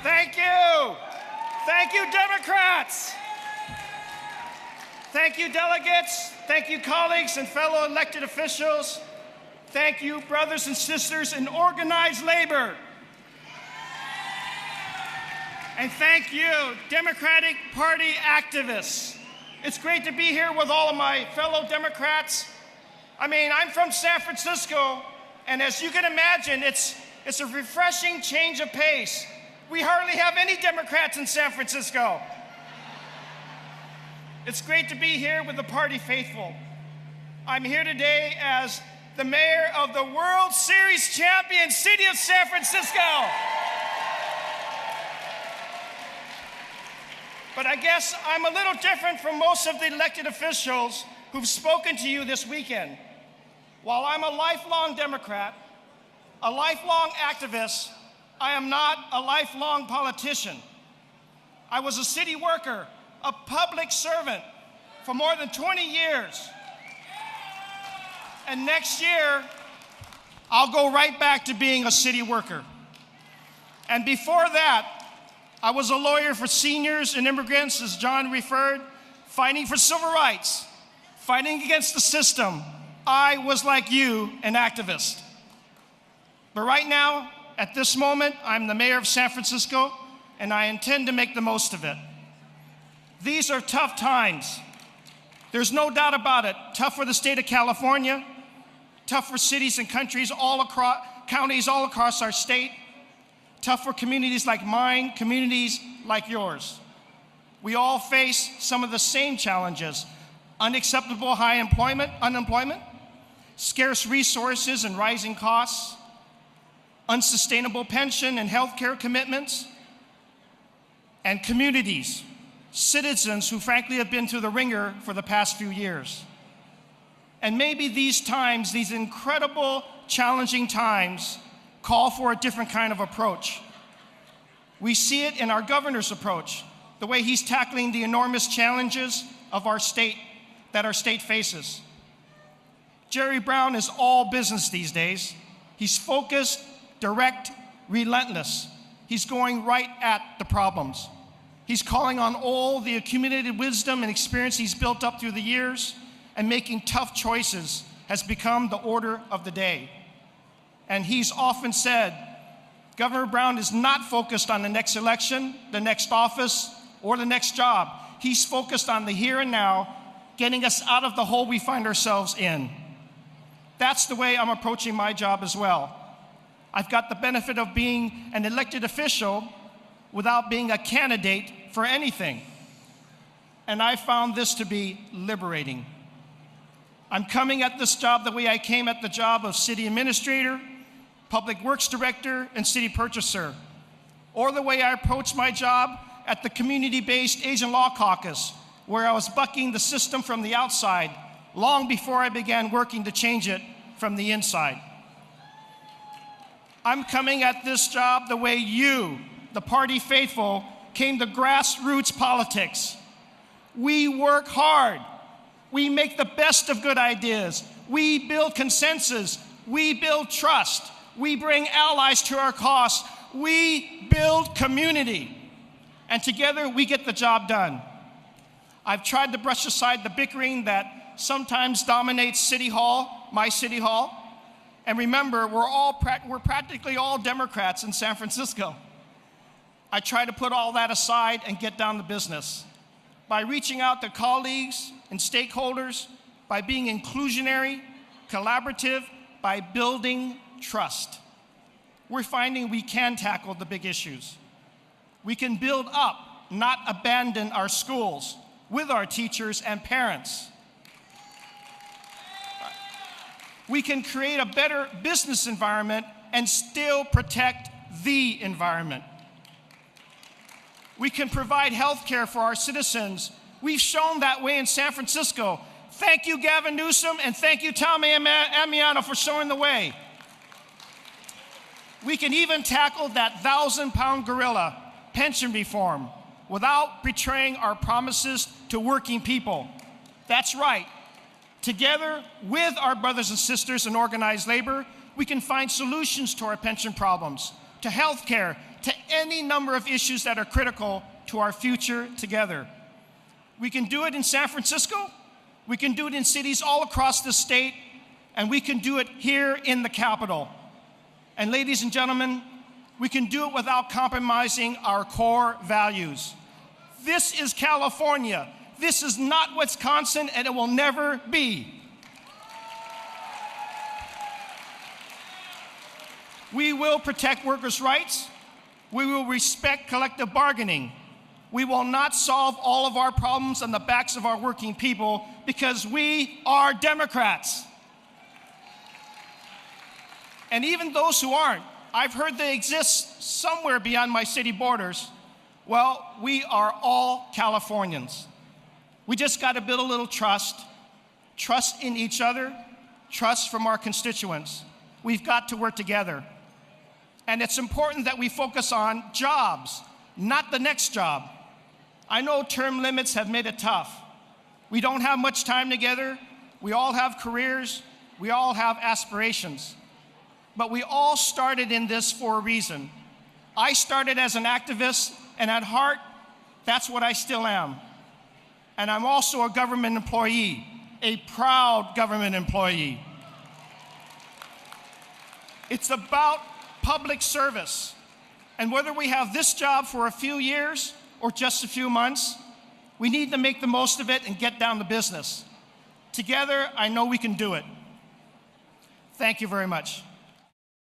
Thank you. Thank you, Democrats. Thank you, delegates. Thank you, colleagues and fellow elected officials. Thank you, brothers and sisters in organized labor. And thank you, Democratic Party activists. It's great to be here with all of my fellow Democrats. I mean, I'm from San Francisco, and as you can imagine, it's a refreshing change of pace. We hardly have any Democrats in San Francisco. It's great to be here with the party faithful. I'm here today as the mayor of the World Series champion city of San Francisco. But I guess I'm a little different from most of the elected officials who've spoken to you this weekend. While I'm a lifelong Democrat, a lifelong activist, I am not a lifelong politician. I was a city worker, a public servant for more than 20 years. And next year, I'll go right back to being a city worker. And before that, I was a lawyer for seniors and immigrants, as John referred, fighting for civil rights, fighting against the system. I was, like you, an activist. But right now, at this moment, I'm the mayor of San Francisco, and I intend to make the most of it. These are tough times. There's no doubt about it. Tough for the state of California, tough for cities and countries counties all across our state, tough for communities like mine, communities like yours. We all face some of the same challenges: unacceptable high unemployment, scarce resources and rising costs, unsustainable pension and healthcare commitments, and communities, citizens who frankly have been through the ringer for the past few years. And maybe these times, these incredible, challenging times, call for a different kind of approach. We see it in our governor's approach, the way he's tackling the enormous challenges of our state, that our state faces. Jerry Brown is all business these days. He's focused, direct, relentless. He's going right at the problems. He's calling on all the accumulated wisdom and experience he's built up through the years, and making tough choices has become the order of the day. And he's often said, Governor Brown is not focused on the next election, the next office, or the next job. He's focused on the here and now, getting us out of the hole we find ourselves in. That's the way I'm approaching my job as well. I've got the benefit of being an elected official without being a candidate for anything. And I found this to be liberating. I'm coming at this job the way I came at the job of city administrator, public works director, and city purchaser, or the way I approached my job at the community-based Asian Law Caucus, where I was bucking the system from the outside long before I began working to change it from the inside. I'm coming at this job the way you, the party faithful, came to grassroots politics. We work hard. We make the best of good ideas. We build consensus. We build trust. We bring allies to our cause. We build community. And together we get the job done. I've tried to brush aside the bickering that sometimes dominates City Hall, my City Hall. And remember, we're practically all Democrats in San Francisco. I try to put all that aside and get down to business by reaching out to colleagues and stakeholders, by being inclusionary, collaborative, by building trust. We're finding we can tackle the big issues. We can build up, not abandon our schools with our teachers and parents. We can create a better business environment and still protect the environment. We can provide health care for our citizens. We've shown that way in San Francisco. Thank you, Gavin Newsom, and thank you, Tommy Amiano, for showing the way. We can even tackle that 1,000-pound gorilla, pension reform, without betraying our promises to working people. That's right. Together with our brothers and sisters in organized labor, we can find solutions to our pension problems. to healthcare, to any number of issues that are critical to our future together. We can do it in San Francisco, we can do it in cities all across the state, and we can do it here in the Capitol. And ladies and gentlemen, we can do it without compromising our core values. This is California. This is not Wisconsin, and it will never be. We will protect workers' rights. We will respect collective bargaining. We will not solve all of our problems on the backs of our working people because we are Democrats. And even those who aren't, I've heard they exist somewhere beyond my city borders. Well, we are all Californians. We just got to build a little trust in each other, trust from our constituents. We've got to work together. And it's important that we focus on jobs, not the next job. I know term limits have made it tough. We don't have much time together. We all have careers. We all have aspirations. But we all started in this for a reason. I started as an activist, and at heart, that's what I still am. And I'm also a government employee, a proud government employee. It's about public service. And whether we have this job for a few years or just a few months, we need to make the most of it and get down to business. Together, I know we can do it. Thank you very much.